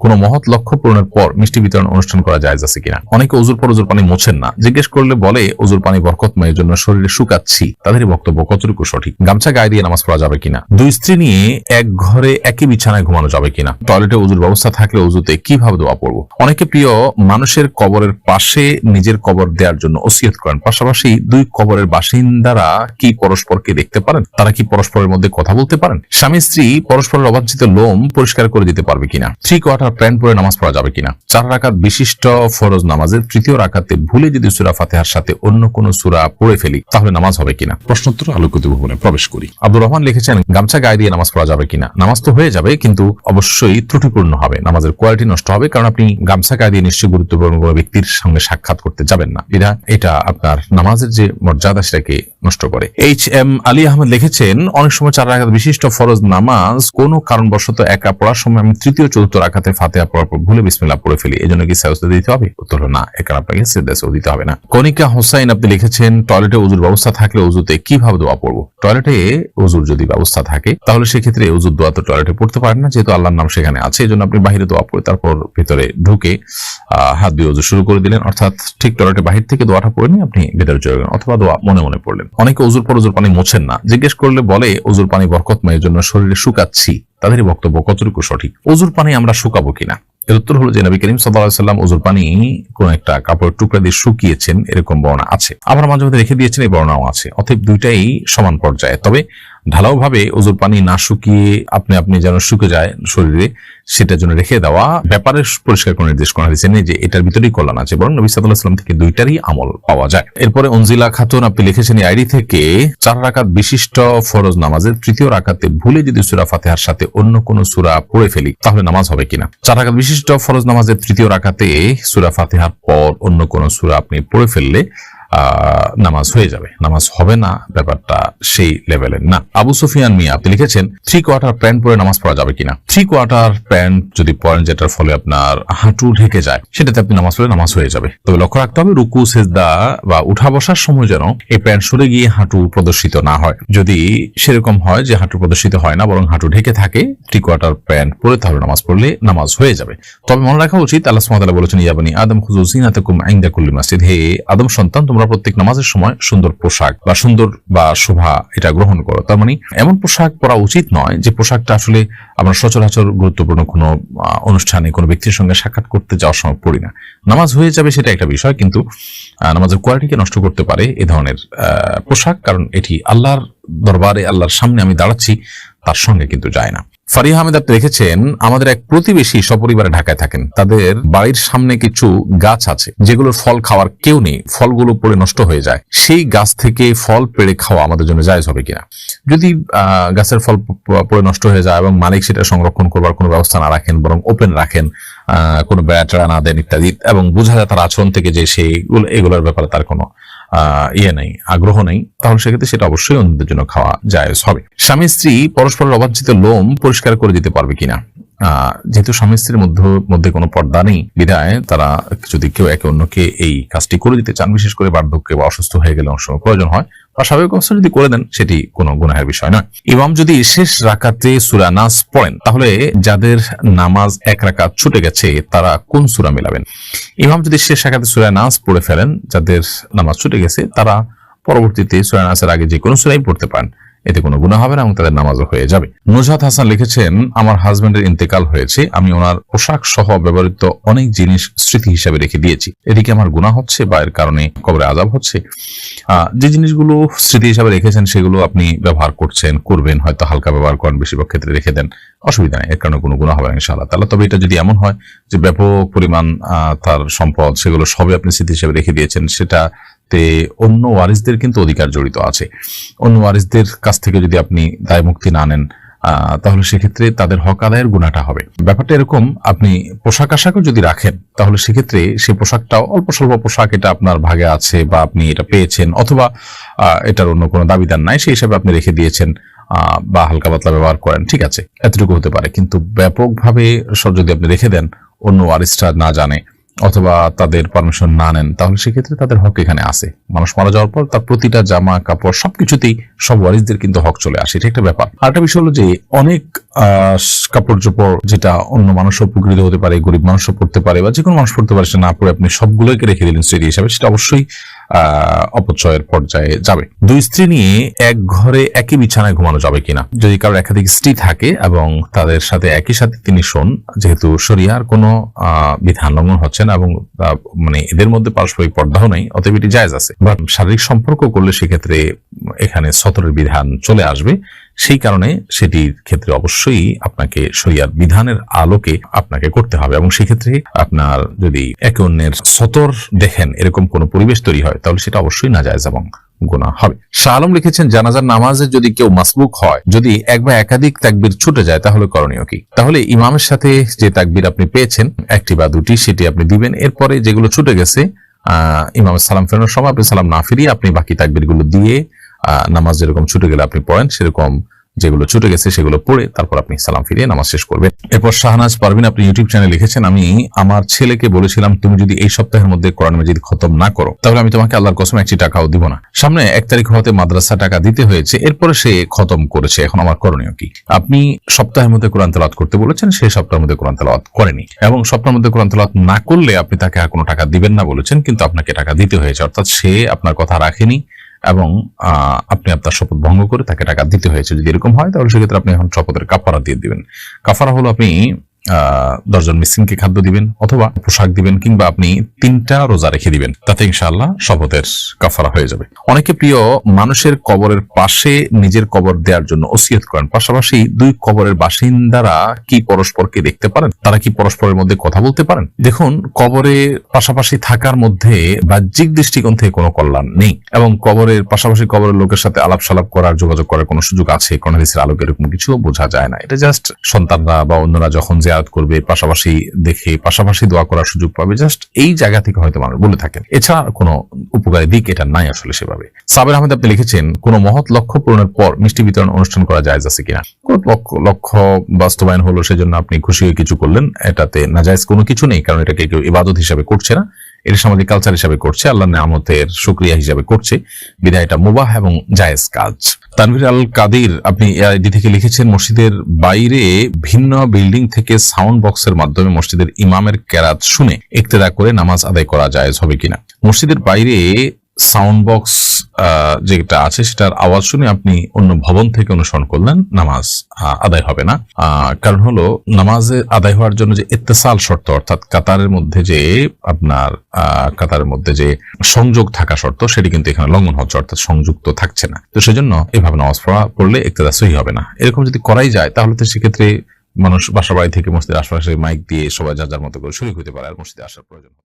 কোনো মহৎ লক্ষ্য পূরণের পর মিষ্টি বিতরণ অনুষ্ঠান করা জায়েজ আছে কিনা? অনেকে ওযুর পর ওযুর পানি মোছেন না, জিজ্ঞেস করলে বলে ওযুর পানি বরকতময়, জন্য শরীরে শুকাচ্ছি। তাদেরই বক্তব্য কতটুকু সঠিক? গামছা গায়ে দিয়ে নামাজ পড়া যাবে কিনা? দুই স্ত্রী নিয়ে এক ঘরে একই বিছানায় ঘুমানো যাবে কিনা? টয়লেটে ওযুর ব্যবস্থা থাকলে ওযুতে কিভাবে দোয়া পড়বো? অনেকে প্রিয় মানুষের কবরের পাশে নিজের কবর দেওয়ার জন্য ওসিয়ত করেন, পাশাপাশি দুই কবরের বাসিন্দারা কি পরস্পরকে দেখতে পারেন? তারা কি পরস্পরের মধ্যে কথা বলতে পারেন? স্বামী স্ত্রী পরস্পরের অবাঞ্ছিত লোম পরিষ্কার করে দিতে পারবে কিনা? 3 কোয়ার্টার প্যান্ট পরে নামাজ পড়া যাবে কিনা? 4 রাকাত বিশিষ্ট ফরজ নামাজের তৃতীয় রাকাতে ভুলে যদি সূরা ফাতিহার সাথে অন্য কোন সূরা পড়ে ফেলি তাহলে নামাজ হবে কিনা? প্রশ্নোত্তর আলোকিত ভবনে প্রবেশ করি। আব্দুর রহমান লিখেছেন, গামছা গায়ে দিয়ে নামাজ পড়া যাবে কিনা? নামাজ তো হয়ে যাবে, কিন্তু অবশ্যই ত্রুটিপূর্ণ হবে, নামাজের কোয়ালিটি নষ্ট হবে, কারণ আপনি গামছা গায়ে দিয়ে নিশ্চয়ই গুরুত্বপূর্ণ কোনো ব্যক্তির সঙ্গে সাক্ষাৎ করতে যাবেন না। এটা আপনার নামাজের যে মর্যাদা সেটাকে নষ্ট করে। HM আলী আহমেদ লিখেছেন, অনেক সময় 4 রাকাত বিশিষ্ট ফরজ নামাজ কোনো কারণবশত একা পড়ার সময় আমি তৃতীয় চতুর্থ রাকাতে ফাতিহা পড়ার পর ভুলে বিসমিল্লাহ পড়ে ফেলি, এজন্য কি সাজদা দিতে হবে? উত্তর হলো না, একা আপনাকে সাজদা দিতে হবে না। কনিকা হোসাইন আপনি লিখেছেন, টয়লেটে ওযুর ব্যবস্থা থাকলে ওযুতে কিভাবে দোয়া পড়বো? টয়লেটে ওযুর যদি ব্যবস্থা থাকে তাহলে সেক্ষেত্রে ওযুর দোয়া তো টয়লেটে পড়তে পারেন না, যেহেতু আল্লাহর নাম সেখানে আছে, এজন্য আপনি বাহিরে দোয়া পড়ে তারপর ভিতরে ঢুকে হাত দিয়ে ওযু শুরু করে দিলেন, অর্থাৎ ঠিক টয়লেটের বাহির থেকে দোয়াটা পড়ে নিয়ে আপনি ভিতরে চলে গেলেন, অথবা দোয়া মনে মনে পড়লেন। অনেকে ওযুর পর ওযুর পানি মোছেন না, জিজ্ঞেস করলে বলে ওযুর পানি বরকতময়, জন্য শরীরে শুকাচ্ছি। তাদেরই বক্তব্য কতটুকু সঠিক? ওযুর পানি আমরা শুকাবো কিনা? এর উত্তর হলো যে নবী করিম সাল্লাল্লাহু আলাইহি ওয়াসাল্লাম ওযুর পানি কোন একটা কাপড়ের টুকরা দিয়ে শুকিয়েছেন, এরকম বর্ণনা আছে, আবার মাঝে মধ্যে রেখে দিয়েছেন, এই বর্ণনাও আছে। অতএব দুইটাই সমান পর্যায়ে। তবে ঢালাও ভাবে ওযুর পানি না শুকিয়ে আপনি যেন শুকে যায় শরীরে, সেটার জন্য রেখে দেওয়া ব্যাপারে পরিষ্কার করে নির্দেশ করা হয়েছে যে এটার ভিতরেই কল্যাণ আছে, বরং নবী সাল্লাল্লাহু আলাইহি ওয়াসাল্লাম থেকে দুইটারই আমল পাওয়া যায়। এরপরে অনজিলা খাতুন আপনি লিখেছেন, আইডি থেকে 4 রাকাত বিশিষ্ট ফরজ নামাজের তৃতীয় রাকাতে ভুলে যদি সূরা ফাতিহার সাথে অন্য কোন সূরা পড়ে ফেলি তাহলে নামাজ হবে কিনা? 4 রাকাত বিশিষ্ট ফরজ নামাজের তৃতীয় রাকাতে সূরা ফাতিহার পর অন্য কোন সূরা আপনি পড়ে ফেললে নামাজ হয়ে যাবে, নামাজ হবে না, ব্যাপারটা সেই লেভেলের না। আবু সুফিয়ান মিয়া আপনি লিখেছেন, 3 কোয়ার্টার প্যান্ট পরে নামাজ পড়া যাবে কিনা? 3 কোয়ার্টার প্যান্ট যদি পরেন যেটার ফলে আপনার হাঁটু ঢেকে যায়, সেটাতে আপনি নামাজ পড়লে নামাজ হয়ে যাবে। তবে লক্ষ্য রাখতে হবে রুকু সেজদা বা উঠা বসার সময় যেন এই প্যান্ট সরে গিয়ে হাঁটু প্রদর্শিত না হয়। যদি সেরকম হয় যে হাঁটু প্রদর্শিত হয় না, বরং হাঁটু ঢেকে থাকে, 3 কোয়ার্টার প্যান্ট পরে তাহলে নামাজ পড়লে নামাজ হয়ে যাবে। তবে মনে রাখা উচিত, আল্লাহ সুবহানাহু ওয়া তাআলা বলেছেন, ইয়া বানি আদম খুযু যিনাতাকুম ইনদা কুল্লি মাসজিদ, হে আদম সন্তান, তোমরা প্রত্যেক নামাজের সময় সুন্দর পোশাক বা সুন্দর বা শোভা এটা গ্রহণ করো। তার মানে এমন পোশাক পরা উচিত নয় যে পোশাকটা আসলে আমরা সচরাচর গুরুত্বপূর্ণ কোনো অনুষ্ঠানে কোনো ব্যক্তির সঙ্গে সাক্ষাৎ করতে যাওয়ার সময় পড়ি না। নামাজ হয়ে যাবে সেটা একটা বিষয়, কিন্তু নামাজের কোয়ালিটিকে নষ্ট করতে পারে এ ধরনের পোশাক, কারণ এটি আল্লাহর দরবারে, আল্লাহর সামনে আমি দাঁড়াচ্ছি, তার সঙ্গে কিন্তু যায় না। ফারিয়া আহমেদ আপনি রেখেছেন, আমাদের এক প্রতিবেশী সপরিবারে ঢাকায় থাকেন, তাদের বাড়ির সামনে কিছু গাছ আছে যেগুলোর ফল খাওয়ার কেউ নেই, ফলগুলো পড়ে নষ্ট হয়ে যায়, সেই গাছ থেকে ফল পেড়ে খাওয়া আমাদের জন্য জায়েজ হবে কিনা? যদি গাছের ফল পড়ে নষ্ট হয়ে যায় এবং মালিক সেটা সংরক্ষণ করবার কোনো ব্যবস্থা না রাখেন, বরং ওপেন রাখেন, কোনো বেড়া টেড়া না দেন ইত্যাদি, এবং বোঝা যায় তার আচরণ থেকে যে এগুলোর ব্যাপারে তার কোনো নেই, আগ্রহ নেই, তাহলে সেক্ষেত্রে সেটা অবশ্যই অন্যদের জন্য খাওয়া জায়েজ হবে। স্বামী স্ত্রী পরস্পরের অবাঞ্ছিত লোম পরিষ্কার করে দিতে পারবে কিনা? যেহেতু স্বামী স্ত্রীর মধ্যে কোনো পর্দা নেই, বিধায় তারা যদি কেউ একে অন্যকে এই কাজটি করে দিতে চান, বিশেষ করে বার্ধক্যে বা অসুস্থ হয়ে গেলে অনেক সময় প্রয়োজন হয়, বা স্বাভাবিক অবস্থা যদি করে দেন সেটি কোনো গুনাহের বিষয় নয়। ইমাম যদি শেষ রাকাতে সূরা নাস পড়েন, তাহলে যাদের নামাজ 1 রাকাত ছুটে গেছে তারা কোন সূরা মিলাবেন? ইমাম যদি শেষ রাকাতে সূরা নাস পড়ে ফেলেন, যাদের নামাজ ছুটে গেছে তারা পরবর্তীতে সূরা নাসের আগে যে কোনো সূরাই পড়তে পারেন, এতে কোনো গুনাহ হবে না এবং তাদের নামাজও হয়ে যাবে। নুজহাত হাসান লিখেছেন, আমার হাজবেন্ডের ইন্তেকাল হয়েছে, আমি ওনার পোশাক সহ ব্যবহৃত অনেক জিনিস স্মৃতি হিসাবে রেখে দিয়েছি, এদিকে আমার গুনাহ হচ্ছে বা এর কারণে কবরে আযাব হচ্ছে? যে জিনিসগুলো স্মৃতি হিসাবে রেখেছেন সেগুলো আপনি ব্যবহার করবেন, হয়তো হালকা ব্যবহার করেন, বেশিরভাগ ক্ষেত্রে রেখে দেন, অসুবিধা নেই, এর কারণে কোনো গুনাহ হবে না ইনশাআল্লাহ তাআলা। তবে এটা যদি এমন হয় যে ব্যাপক পরিমাণ তার সম্পদ সেগুলো সবই আপনি স্মৃতি হিসাবে রেখে দিয়েছেন, সেটা অন্য ওয়ারিসদের কিন্তু অধিকার জড়িত আছে, অন্য ওয়ারিসদের কাছ থেকে যদি আপনি দায় মুক্তি না নেন তাহলে সেক্ষেত্রে তাদের হক আদায়ের গুনাহটা হবে। ব্যাপারটা এরকম, আপনি পোশাক আশাকও যদি রাখেন তাহলে সেক্ষেত্রে সেই পোশাকটাও অল্প স্বল্প পোশাক, এটা আপনার ভাগে আছে বা আপনি এটা পেয়েছেন, অথবা এটার অন্য কোনো দাবিদার নাই, সেই হিসাবে আপনি রেখে দিয়েছেন বা হালকা পাতলা ব্যবহার করেন, ঠিক আছে, এতটুকু হতে পারে। কিন্তু ব্যাপকভাবে সব যদি আপনি রেখে দেন, অন্য ওয়ারিসরা না জানে, অথবা তাদের পারমিশন না নেন, তাহলে সেক্ষেত্রে তাদের হক এখানে আছে। মানুষ মারা যাওয়ার পর তার প্রতিটা জামা কাপড় সবকিছুতেই সব ওয়ারিসদের কিন্তু হক চলে আসে, এটা একটা ব্যাপার। আরেকটা বিষয় হলো যে অনেক কাপড় চোপড় যেটা অন্য মানুষও উপকৃত হতে পারে, গরিব মানুষও পড়তে পারে বা যে কোনো মানুষ পড়তে পারে, সেটা না পড়ে আপনি সবগুলোকে রেখে দিলেন স্মৃতি হিসাবে, সেটা অবশ্যই অপচয়ের পর্যায়ে যাবে। দুই স্ত্রী নিয়ে এক ঘরে একই বিছানায় ঘুমানো যাবে কিনা, যদি কারোর একাধিক স্ত্রী থাকে এবং তাদের সাথে একই সাথে তিনি শোন, যেহেতু শরিয়ার কোনো বিধান লঙ্ঘন হচ্ছে না এবং মানে এদের মধ্যে পারস্পরিক পর্দাও নেই, অতএব এটি জায়েজ আছে। বাট শারীরিক সম্পর্ক করলে সেক্ষেত্রে এখানে সতরের বিধান চলে আসবে, সেই কারণে সেটির ক্ষেত্রে অবশ্যই আপনাকে শরিয়ার বিধানের আলোকে আপনাকে করতে হবে। এবং সেক্ষেত্রে আপনার যদি একে অন্যের সতর দেখেন এরকম কোন পরিবেশ তৈরি হয়, তাহলে সেটা অবশ্যই নাজায়েজ এবং গুনাহ হবে। শাহ আলম লিখেছেন, জানাজার নামাজে যদি কেউ মাসবুক হয়, যদি এক বা একাধিক তাকবীর ছুটে যায়, তাহলে করণীয় কি? তাহলে ইমামের সাথে যে তাকবীর আপনি পেয়েছেন একটি বা দুটি, সেটি আপনি দিবেন। এরপরে যেগুলো ছুটে গেছে ইমামের সালাম ফেরানোর সময় আপনি সালাম না ফিরিয়ে আপনি বাকি তাকবীর গুলো দিয়ে নামাজ যেরকম ছুটে গেলে আপনি পড়েন, সেরকম যেগুলো ছুটে গেছে সেগুলো পড়ে তারপর আপনি সালাম ফিরিয়ে নামাজ শেষ করবেন। এরপর শাহনাজ পারভিন আপনি ইউটিউব চ্যানেলে লিখেছেন, আমি আমার ছেলেকে বলেছিলাম তুমি যদি এই সপ্তাহের মধ্যে কোরআন মাজিদ খতম না করো তাহলে আমি তোমাকে আল্লাহর কসম একটি টাকাও দিব না। সামনে 1 তারিখ হতে মাদ্রাসা টাকা দিতে হয়েছে, এরপরে সে খতম করেছে, এখন আমার করণীয় কি? আপনি সপ্তাহের মধ্যে কোরআন তেলাওয়াত করতে বলেছেন, সেই সপ্তাহের মধ্যে কোরআন তেলাওয়াত করেনি এবং সপ্তাহের মধ্যে কোরআন তেলাওয়াত না করলে আপনি তাকে আর কোনো টাকা দিবেন না বলেছেন, কিন্তু আপনাকে টাকা দিতে হয়েছে, অর্থাৎ সে আপনার কথা রাখেনি এবং আপনি আপনার শপথ ভঙ্গ করে তাকে টাকা দিতে হয়েছে। যদি এরকম হয় তাহলে সেক্ষেত্রে আপনি এখন শপথের কাফারা দিয়ে দিবেন। কাফারা হলো আপনি 10 জন মিসকিনকে খাদ্য দিবেন অথবা পোশাক দিবেন, কিংবা আপনি 3টা রোজা রেখে দিবেন, তাতে ইনশাআল্লাহ শপথের কাফারা হয়ে যাবে। অনেকে প্রিয় মানুষের কবরের পাশে নিজের কবর দেওয়ার জন্য ওসিয়ত করেন, পাশাপাশি দুই কবরের বাসিন্দারা কি পরস্পরকে দেখতে পারেন? তারা কি পরস্পরের মধ্যে কথা বলতে পারেন? দেখুন, কবরে পাশাপাশি থাকার মধ্যে বাহ্যিক দৃষ্টিকোণ থেকে কোনো কল্যাণ নেই এবং কবরের পাশাপাশি কবরের লোকের সাথে আলাপ সালাপ করার, যোগাযোগ করার কোনো সুযোগ আছে কোন হাদিসের আলোকে এরকম কিছু বোঝা যায় না। এটা জাস্ট সন্তানরা বা অন্যরা যখন জিয়ারত করবে পাশাপাশি দেখে পাশাপাশি দোয়া করার সুযোগ পাবে, জাস্ট এই জায়গা থেকে হয়তো মানুষ বলে থাকেন, এছাড়া কোনো উপকারী দিক এটা নাই আসলে সেভাবে। সাবের আহমেদ আপনি লিখেছেন, কোন মহৎ লক্ষ্য পূরণের পর মিষ্টি বিতরণ অনুষ্ঠান করা জায়েজ আছে কিনা? কোন লক্ষ্য বাস্তবায়ন হলো সেজন্য আপনি খুশি হয়ে কিছু করলেন, এটাতে নাজায়েজ কোনো কিছু নেই, কারণ এটাকে কেউ ইবাদত হিসাবে করছে না, এটা সামাজিক কালচার হিসাবে করছে, আল্লাহর নিয়ামতের শুকরিয়া হিসাবে করছে, বিধায় এটা মুবাহ এবং জায়েজ কাজ। তানভীর আল কাদির আপনি এআইডি থেকে লিখেছেন, মসজিদের বাইরে ভিন্ন বিল্ডিং থেকে সাউন্ড বক্সের মাধ্যমে মসজিদের ইমামের কেরাত শুনে ইক্তেদা করে নামাজ আদায় করা জায়েজ হবে কিনা? মসজিদের বাইরে সাউন্ড বক্স যেটা আছে সেটার আওয়াজ শুনে আপনি অন্য ভবন থেকে অনুসরণ করলেন, নামাজ আদায় হবে না। কারণ হলো নামাজে আদায় হওয়ার জন্য যে ইত্তেসাল শর্ত, অর্থাৎ কাতারের মধ্যে যে আপনার কাতারের মধ্যে যে সংযোগ থাকা শর্ত, সেটি কিন্তু এখানে লঙ্ঘন হচ্ছে, অর্থাৎ সংযুক্ত থাকছে না। তো সেজন্য এভাবে নামাজ পড়লে ইক্তেদা সহি হবে না। এরকম যদি করাই যায় তাহলে তো সেক্ষেত্রে মানুষ বাসা বাড়ি থেকে মসজিদের আশপাশে মাইক দিয়ে সবাই যার যার মতো করে শরীক হতে পারে, আর মসজিদে আসার প্রয়োজন।